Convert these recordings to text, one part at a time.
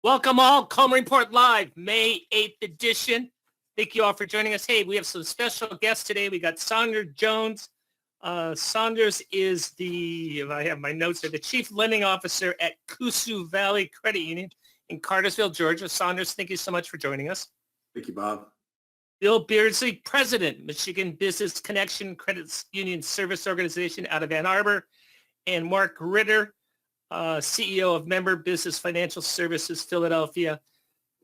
Welcome all, Coleman Report Live, May 8th edition. Thank you all for joining us. Hey, we have some special guests today. We got Saunders Jones. Saunders is if I have my notes here, the Chief Lending Officer at Coosa Valley Credit Union in Cartersville, Georgia. Saunders, thank you so much for joining us. Thank you, Bob. Bill Beardsley, President, Michigan Business Connection Credit Union Service Organization out of Ann Arbor. And Mark Ritter, CEO of Member Business Financial Services, Philadelphia.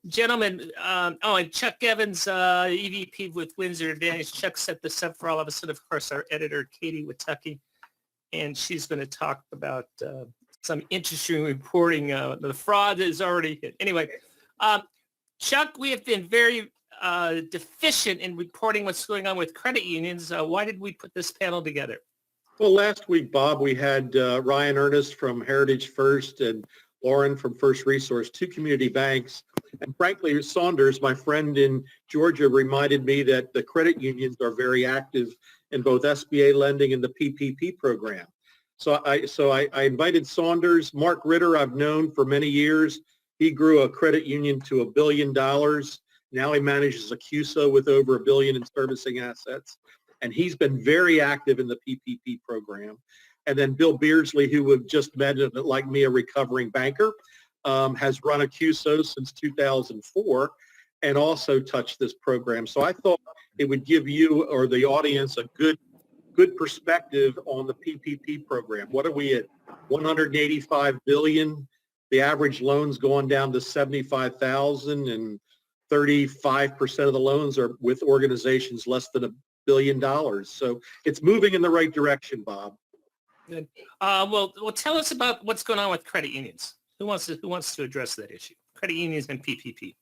Gentlemen, and Chuck Evans, EVP with Windsor Advantage. Chuck set this up for all of us, and of course our editor, Katie Watucky, and she's going to talk about some interesting reporting. The fraud is already hit. Anyway, Chuck, we have been very deficient in reporting what's going on with credit unions. Why did we put this panel together? Well, last week, Bob, we had Ryan Ernest from Heritage First and Lauren from First Resource, two community banks. And frankly, Saunders, my friend in Georgia, reminded me that the credit unions are very active in both SBA lending and the PPP program. So I invited Saunders. Mark Ritter, I've known for many years. He grew a credit union to $1 billion. Now he manages a CUSO with over $1 billion in servicing assets. And he's been very active in the PPP program. And then Bill Beardsley, who we've just met, like me, a recovering banker, has run a CUSO since 2004 and also touched this program. So I thought it would give you or the audience a good perspective on the PPP program. What are we at? 185 billion. The average loans going down to 75,000, and 35% of the loans are with organizations less than $1 billion. So it's moving in the right direction, Bob. Good. Well, tell us about what's going on with credit unions. Who wants to address that issue? Credit unions and PPP.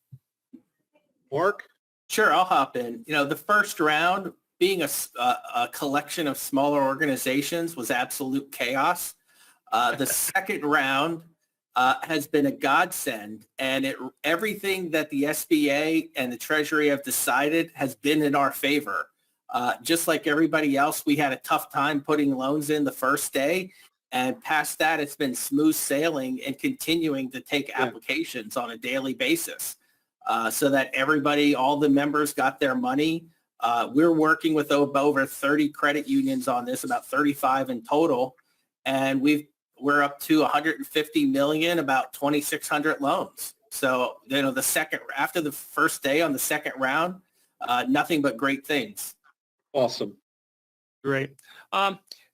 Mark? Sure, I'll hop in. The first round, being a collection of smaller organizations, was absolute chaos. The second round has been a godsend, and everything that the SBA and the Treasury have decided has been in our favor. Just like everybody else, we had a tough time putting loans in the first day. And past that, it's been smooth sailing and continuing to take applications on a daily basis so that everybody, all the members got their money. We're working with over 30 credit unions on this, about 35 in total. And we're up to 150 million, about 2,600 loans. So, after the first day on the second round, nothing but great things. Awesome. Great.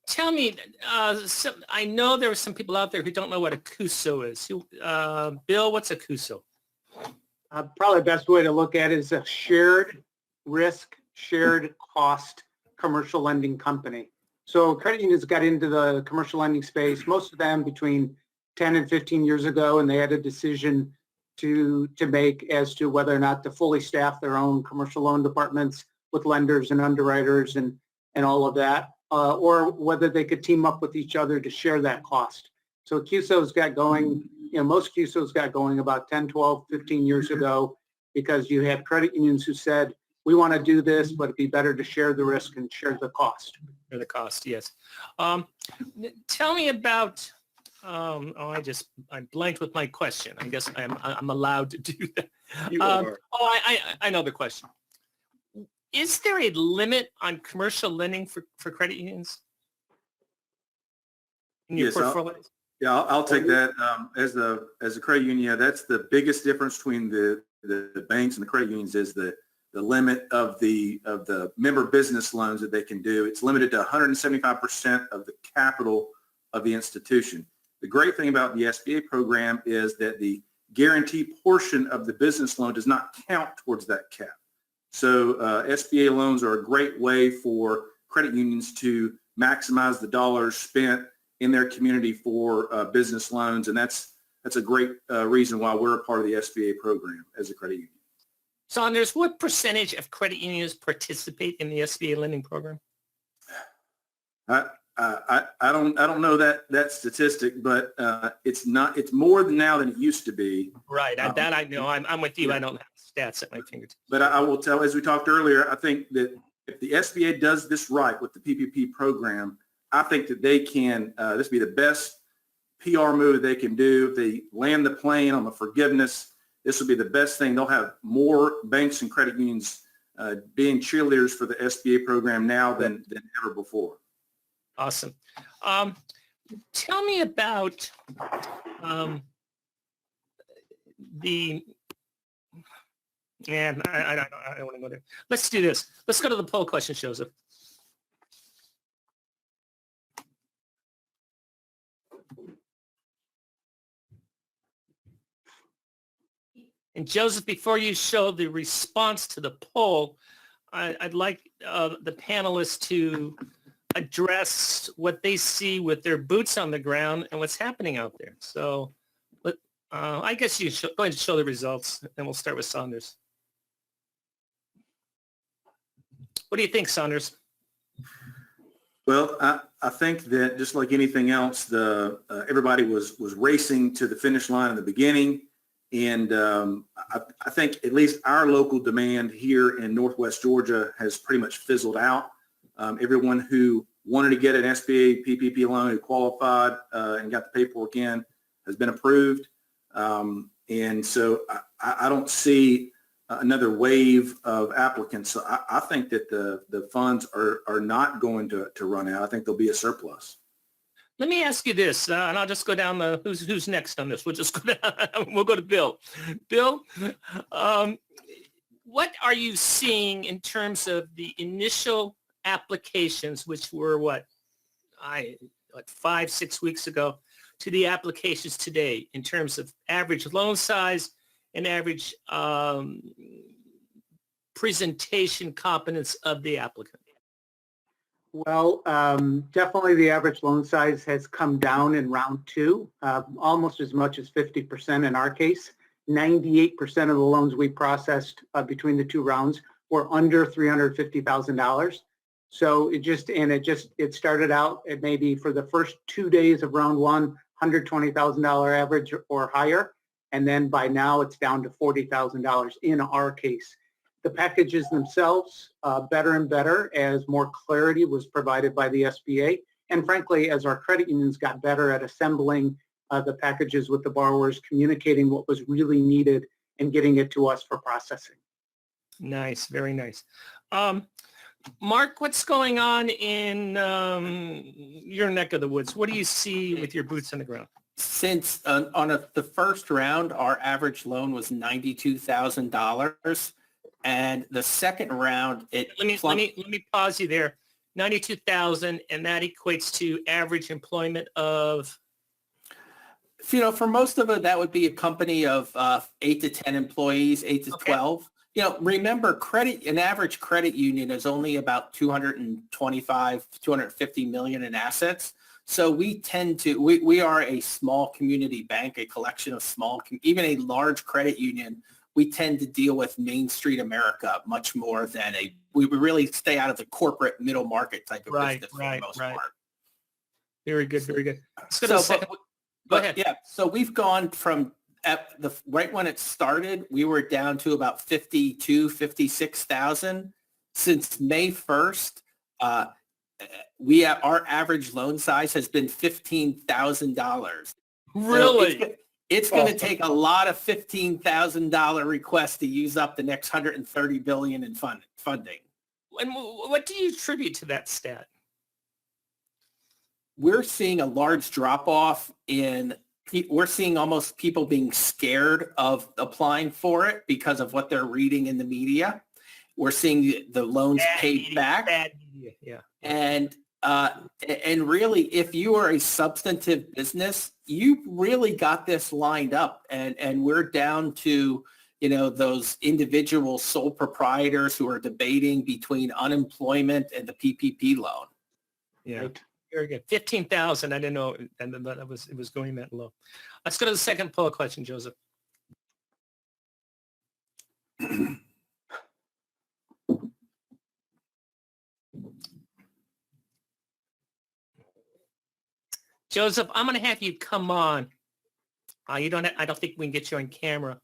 Tell me, I know there are some people out there who don't know what a CUSO is. Bill, what's a CUSO? Probably the best way to look at it is a shared risk, shared cost commercial lending company. So credit unions got into the commercial lending space, most of them between 10 and 15 years ago, and they had a decision to make as to whether or not to fully staff their own commercial loan departments with lenders and underwriters and all of that, or whether they could team up with each other to share that cost. So CUSOs got going, most CUSOs got going about 10, 12, 15 years ago, because you had credit unions who said, we want to do this, but it'd be better to share the risk and share the cost. Share the cost, yes. Tell me about, I blanked with my question. I guess I'm allowed to do that. You are. I know the question. Is there a limit on commercial lending for credit unions in your portfolio? I'll take that. As a credit union, that's the biggest difference between the banks and the credit unions is the limit of the member business loans that they can do. It's limited to 175% of the capital of the institution. The great thing about the SBA program is that the guarantee portion of the business loan does not count towards that cap. So SBA loans are a great way for credit unions to maximize the dollars spent in their community for business loans, and that's a great reason why we're a part of the SBA program as a credit union. Saunders, what percentage of credit unions participate in the SBA lending program? I don't know that statistic, but it's more now than it used to be. Right, that I know. I'm with you. Yeah. I don't have stats at my fingertips. But I will tell, as we talked earlier, I think that if the SBA does this right with the PPP program, I think that they can. This be the best PR move they can do. If they land the plane on the forgiveness this will be the best thing. They'll have more banks and credit unions being cheerleaders for the SBA program now than ever before. Awesome. Tell me about the, yeah, I don't want to go there. Let's do this. Let's go to the poll question, Joseph. And Joseph, before you show the response to the poll, I'd like the panelists to address what they see with their boots on the ground and what's happening out there. So I guess you're going to show the results, and we'll start with Saunders. What do you think, Saunders? Well, I think that just like anything else, everybody was racing to the finish line in the beginning. And I think at least our local demand here in Northwest Georgia has pretty much fizzled out. Everyone who wanted to get an SBA PPP loan, who qualified and got the paperwork in, has been approved. And so I don't see another wave of applicants. So I think that the funds are not going to run out. I think there'll be a surplus. Let me ask you this, and I'll just go down the who's next on this. We'll just go down. We'll go to Bill. Bill, what are you seeing in terms of the initial applications, which were what 5-6 weeks ago, to the applications today in terms of average loan size and average presentation competence of the applicant? Well, definitely the average loan size has come down in round two, almost as much as 50% in our case. 98% of the loans we processed between the two rounds were under $350,000. So it started out at maybe for the first 2 days of round one, $120,000 average or higher. And then by now it's down to $40,000 in our case. The packages themselves, better and better as more clarity was provided by the SBA. And frankly, as our credit unions got better at assembling the packages with the borrowers, communicating what was really needed and getting it to us for processing. Nice, very nice. Mark, what's going on in your neck of the woods? What do you see with your boots on the ground? Since the first round, our average loan was $92,000. And the second round, let me pause you there. 92,000, and that equates to average employment of. For most of it, that would be a company of 8 to 10 employees, 8 to 12. Remember, an average credit union is only about 225, 250 million in assets. So we are a small community bank, a collection of even a large credit union. We tend to deal with Main Street America much more than we really stay out of the corporate middle market type of business for the most part. Very good, very good. Go ahead. Yeah, so we've gone from right when it started, we were down to about 56,000. Since May 1st, our average loan size has been $15,000. Really? So it's going to take a lot of $15,000 requests to use up the next $130 billion in funding. And what do you attribute to that stat? We're seeing a large drop-off we're seeing almost people being scared of applying for it because of what they're reading in the media. We're seeing the loans paid back. Bad media, yeah. And really, if you are a substantive business, you really got this lined up. And we're down to, those individual sole proprietors who are debating between unemployment and the PPP loan. Yeah. Right. Very good. 15,000. I didn't know, and that it was going that low. Let's go to the second poll question, Joseph. Joseph, I'm going to have you come on. I don't think we can get you on camera.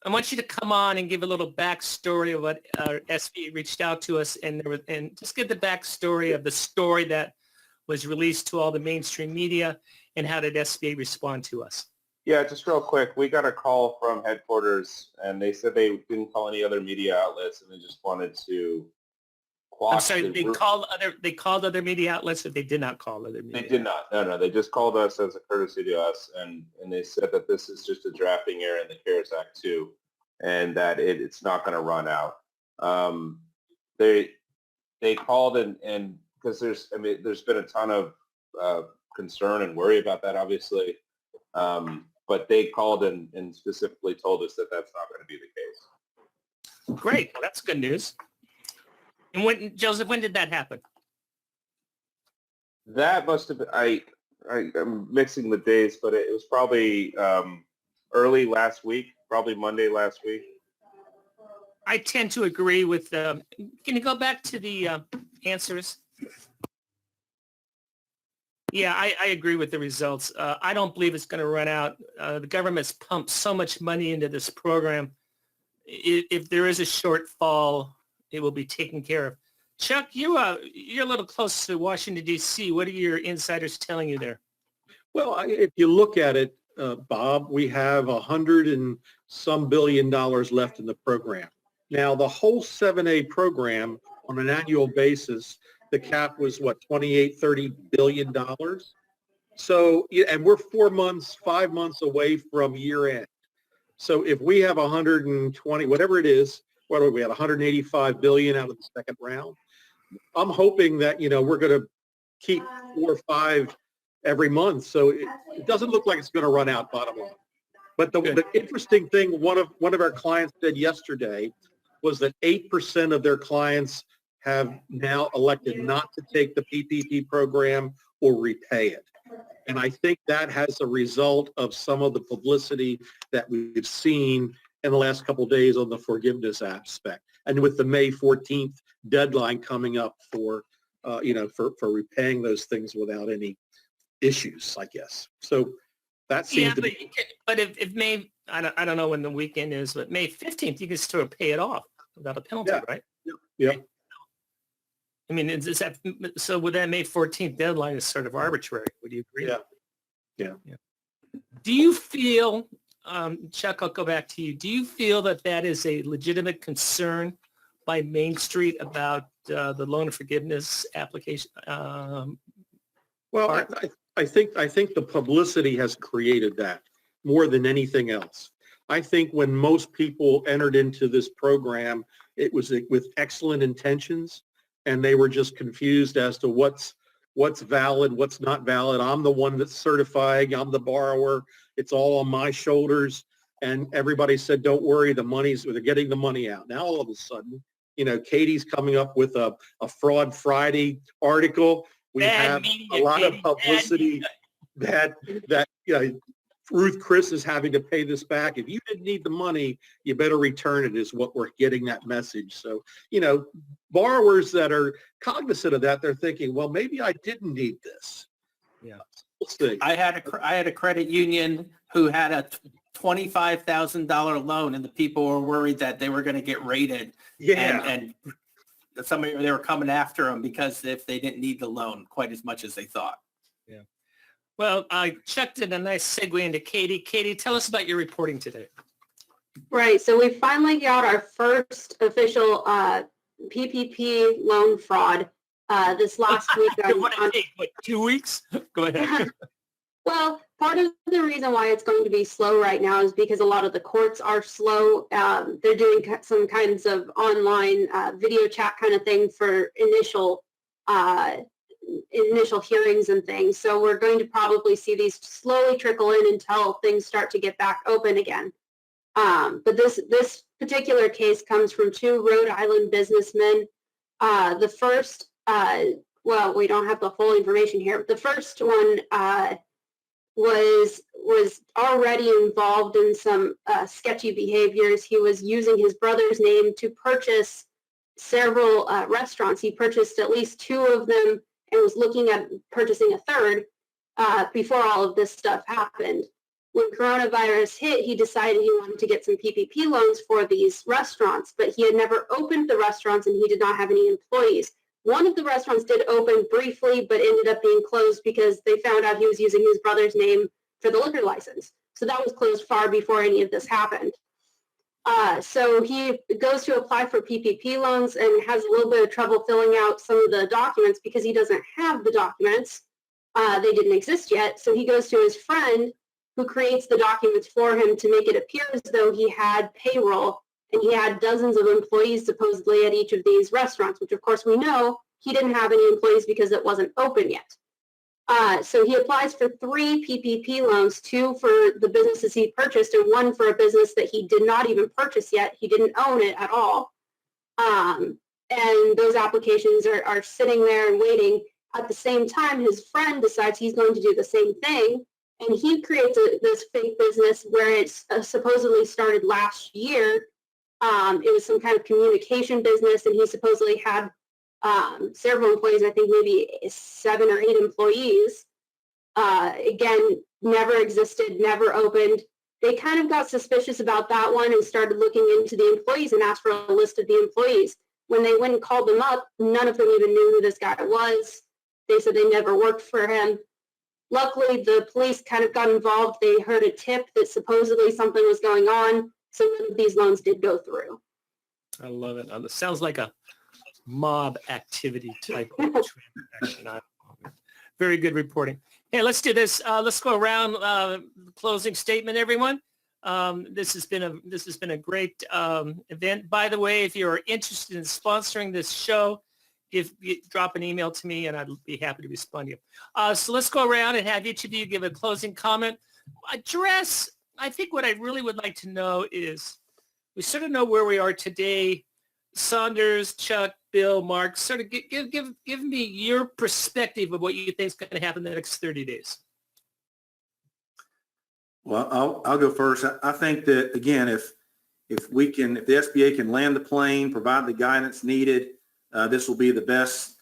I want you to come on and give a little backstory of what SBA reached out to us and just give the backstory of the story that was released to all the mainstream media and how did SBA respond to us. Yeah, just real quick, we got a call from headquarters and they said they didn't call any other media outlets and they just wanted to I'm quash sorry, the ru- they called other media outlets, or they did not call other media? They did not. No, they just called us as a courtesy to us and they said that this is just a drafting error in the CARES Act too, and that it's not going to run out. They called and because there's been a ton of concern and worry about that, obviously. But they called and specifically told us that that's not going to be the case. Great. Well, that's good news. And Joseph, when did that happen? That must have been, I'm mixing the days, but it was probably early last week, probably Monday last week. I tend to agree with, can you go back to the answers? Yeah, I agree with the results. I don't believe it's going to run out. The government's pumped so much money into this program. If there is a shortfall, it will be taken care of. Chuck, you're a little close to Washington, D.C. What are your insiders telling you there? Well, if you look at it, Bob, we have $100 and some billion left in the program. Now, the whole 7A program on an annual basis, the cap was what, 30 billion dollars. So, and we're 5 months away from year end. So if we have 120, whatever it is, what are we at, 185 billion out of the second round? I'm hoping that, we're going to keep 4 or 5 every month. So it doesn't look like it's going to run out, bottom line. But the interesting thing, one of our clients said yesterday was that 8% of their clients have now elected not to take the PPP program or repay it. And I think that has a result of some of the publicity that we've seen in the last couple of days on the forgiveness aspect. And with the May 14th deadline coming up for repaying those things without any issues, I guess. So that seems to be. But if May, I don't know when the weekend is, but May 15th, you can sort of pay it off without a penalty, right? Yeah. I mean, is that, so with that May 14th deadline is sort of arbitrary. Would you agree? Yeah. Do you feel, Chuck, I'll go back to you. Do you feel that that is a legitimate concern by Main Street about the loan forgiveness application? Well, I think the publicity has created that more than anything else. I think when most people entered into this program, it was with excellent intentions, and they were just confused as to what's valid, what's not valid. I'm the one that's certifying. I'm the borrower. It's all on my shoulders. And everybody said, don't worry, they're getting the money out. Now, all of a sudden, Katie's coming up with a Fraud Friday article. We have a lot of publicity that Ruth Chris is having to pay this back. If you didn't need the money, you better return it, is what we're getting that message. So, borrowers that are cognizant of that, they're thinking, well, maybe I didn't need this. Yeah. We'll see. I had a credit union who had a $25,000 loan, and the people were worried that they were going to get raided. Yeah. And they were coming after them because if they didn't need the loan quite as much as they thought. Yeah. Well, Chuck did a nice segue into Katie. Katie, tell us about your reporting today. Right. So we finally got our first official PPP loan fraud this last week. What did it take? What, 2 weeks? Go ahead. Well, part of the reason why it's going to be slow right now is because a lot of the courts are slow. They're doing some kinds of online video chat kind of thing for initial hearings and things. So we're going to probably see these slowly trickle in until things start to get back open again. But this particular case comes from 2 Rhode Island businessmen. The first, well, we don't have the full information here, but the first one was already involved in some sketchy behaviors. He was using his brother's name to purchase several restaurants. He purchased at least 2 of them and was looking at purchasing a third before all of this stuff happened. When coronavirus hit, he decided he wanted to get some PPP loans for these restaurants, but he had never opened the restaurants and he did not have any employees. One of the restaurants did open briefly, but ended up being closed because they found out he was using his brother's name for the liquor license. So that was closed far before any of this happened. So he goes to apply for PPP loans and has a little bit of trouble filling out some of the documents because he doesn't have the documents. They didn't exist yet. So he goes to his friend who creates the documents for him to make it appear as though he had payroll and he had dozens of employees supposedly at each of these restaurants, which of course we know he didn't have any employees because it wasn't open yet. So he applies for 3 PPP loans, 2 for the businesses he purchased and 1 for a business that he did not even purchase yet. He didn't own it at all. And those applications are sitting there and waiting. At the same time, his friend decides he's going to do the same thing. And he creates this fake business where it's supposedly started last year. It was some kind of communication business, and he supposedly had several employees, I think maybe 7 or 8 employees. Again, never existed, never opened. They kind of got suspicious about that one and started looking into the employees and asked for a list of the employees. When they went and called them up, none of them even knew who this guy was. They said they never worked for him. Luckily, the police kind of got involved. They heard a tip that supposedly something was going on. So none of these loans did go through. I love it. It sounds like a mob activity type of transaction. Very good reporting. Hey, let's do this. Let's go around closing statement, everyone. This has been a great event. By the way, if you're interested in sponsoring this show, drop an email to me and I'd be happy to respond to you. So let's go around and have each of you give a closing comment. I think what I really would like to know is, we sort of know where we are today. Saunders, Chuck, Bill, Mark, sort of give me your perspective of what you think is going to happen in the next 30 days. Well, I'll go first. I think that, again, if the SBA can land the plane, provide the guidance needed, this will be the best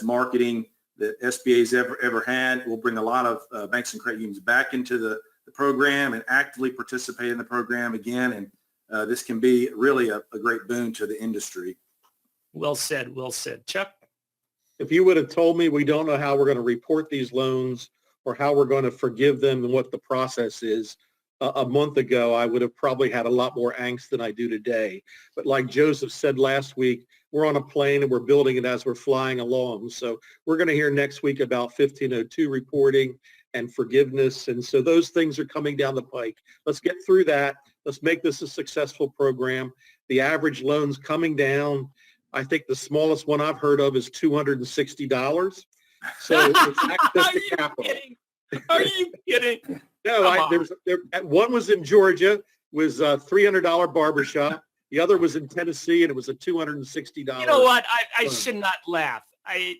marketing that SBA's ever had. It will bring a lot of banks and credit unions back into the program and actively participate in the program again. And this can be really a great boon to the industry. Well said. Well said. Chuck? If you would have told me we don't know how we're going to report these loans or how we're going to forgive them and what the process is a month ago, I would have probably had a lot more angst than I do today. But like Joseph said last week, we're on a plane and we're building it as we're flying along. So we're going to hear next week about 1502 reporting and forgiveness. And so those things are coming down the pike. Let's get through that. Let's make this a successful program. The average loan's coming down. I think the smallest one I've heard of is $260. So it's access to capital. Kidding? Are you kidding? No, one was in Georgia, was a $300 barbershop. The other was in Tennessee, and it was a $260. You know what? I should not laugh.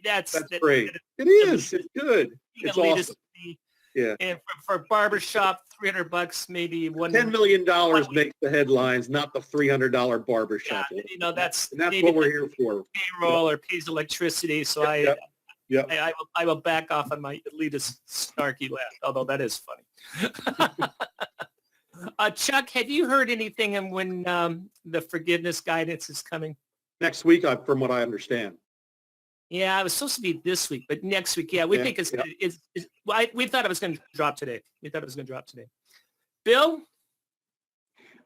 That's great. It is. It's good. It's awesome. Yeah. And for barbershop, $300, maybe $10 million makes the headlines, not the $300 barbershop. Yeah, that's what we're here for. Payroll or pays electricity. So I will back off on my elitist snarky laugh, although that is funny. Chuck, have you heard anything when the forgiveness guidance is coming? Next week, from what I understand. Yeah, it was supposed to be this week, but next week. Yeah, we think we thought it was going to drop today. Bill?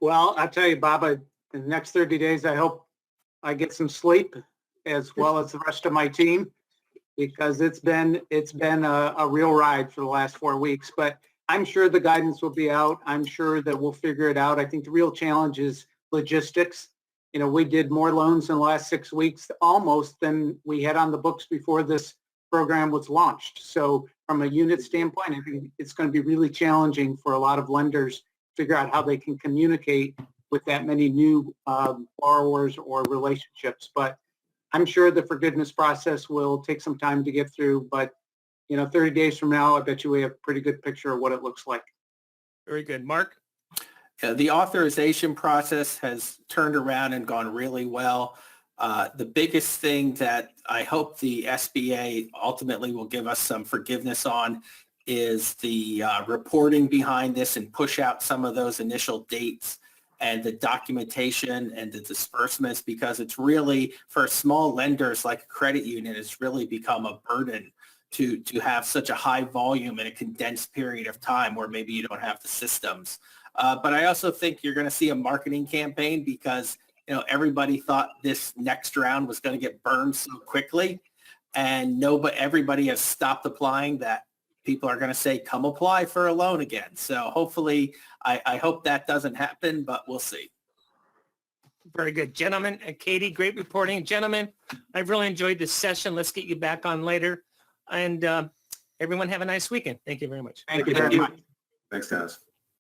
Well, I'll tell you, Bob, in the next 30 days, I hope I get some sleep as well as the rest of my team, because it's been a real ride for the last 4 weeks. But I'm sure the guidance will be out. I'm sure that we'll figure it out. I think the real challenge is logistics. You know, we did more loans in the last 6 weeks almost than we had on the books before this program was launched. So from a unit standpoint, I think it's going to be really challenging for a lot of lenders to figure out how they can communicate with that many new borrowers or relationships. But I'm sure the forgiveness process will take some time to get through. But, 30 days from now, I bet you we have a pretty good picture of what it looks like. Very good. Mark? The authorization process has turned around and gone really well. The biggest thing that I hope the SBA ultimately will give us some forgiveness on is the reporting behind this and push out some of those initial dates and the documentation and the disbursements, because it's really, for small lenders like a credit union, it's really become a burden to have such a high volume in a condensed period of time where maybe you don't have the systems. But I also think you're going to see a marketing campaign because, you know, everybody thought this next round was going to get burned so quickly, and everybody has stopped applying. That people are going to say, come apply for a loan again. So hopefully, I hope that doesn't happen, but we'll see. Very good. Gentlemen, and Katie, great reporting. Gentlemen, I've really enjoyed this session. Let's get you back on later. And everyone have a nice weekend. Thank you very much. Thank you very much. Thanks, guys.